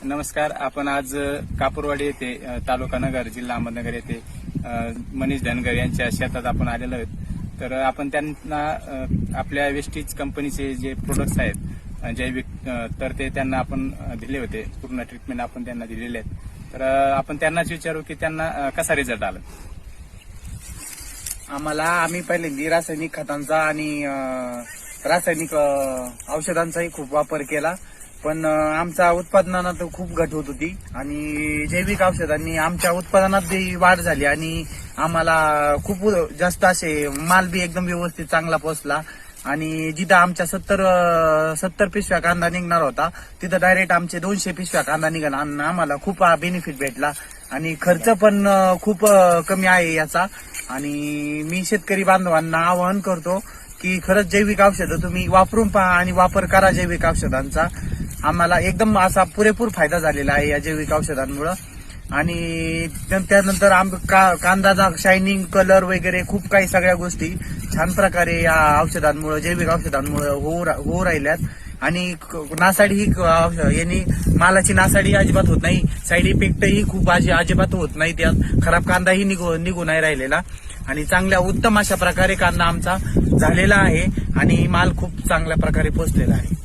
नमस्कार. आपण आज कापूरवाडी येथे तालुका नगर जिल्हा अहमदनगर येथे मनीष धनगर यांच्या शेतात आपण आलेलो आहोत. तर आपण त्यांना आपल्या वेस्टीज कंपनीचे जे प्रोडक्ट्स आहेत जैविक तर ते त्यांना आपण दिले होते. पूर्ण ट्रीटमेंट आपण त्यांना दिलेले आहेत. तर आपण त्यांनाच विचारू की त्यांना कसा रिझल्ट आला. आम्ही पहिल्यांदा रासायनिक खतांचा आणि रासायनिक औषधांचाही खूप वापर केला, पण आमच्या उत्पादनात खूप घट होत होती आणि जैविक औषधांनी आमच्या उत्पादनात बी वाढ झाली आणि आम्हाला खूप जास्त असे माल बी एकदम व्यवस्थित चांगला पोहोचला. आणि जिथं आमच्या 70 पिशव्या कांदा निघणार होता तिथं डायरेक्ट आमचे 200 पिशव्या कांदा निघाला आणि आम्हाला खूप बेनिफिट भेटला आणि खर्च पण खूप कमी आहे याचा. आणि मी शेतकरी बांधवांना आवाहन करतो की खरंच जैविक औषधं तुम्ही वापरून पहा आणि वापर करा जैविक औषधांचा. आम्हाला एकदम असा पुरेपूर फायदा झालेला आहे या जैविक औषधांमुळे. आणि त्यानंतर कांदाचा शायनिंग, कलर वगैरे खूप काही सगळ्या गोष्टी छान प्रकारे या औषधांमुळे, जैविक औषधांमुळे होऊ राहिल्यात. आणि नासाडी ही यांनी मालाची नासाडी अजिबात होत नाही, साईड इफेक्टही खूप अजिबात होत नाही, त्यात खराब कांदाही निघू नाही राहिलेला आणि चांगल्या उत्तम अशा प्रकारे कांदा आमचा झालेला आहे आणि माल खूप चांगल्या प्रकारे पोहोचलेला आहे.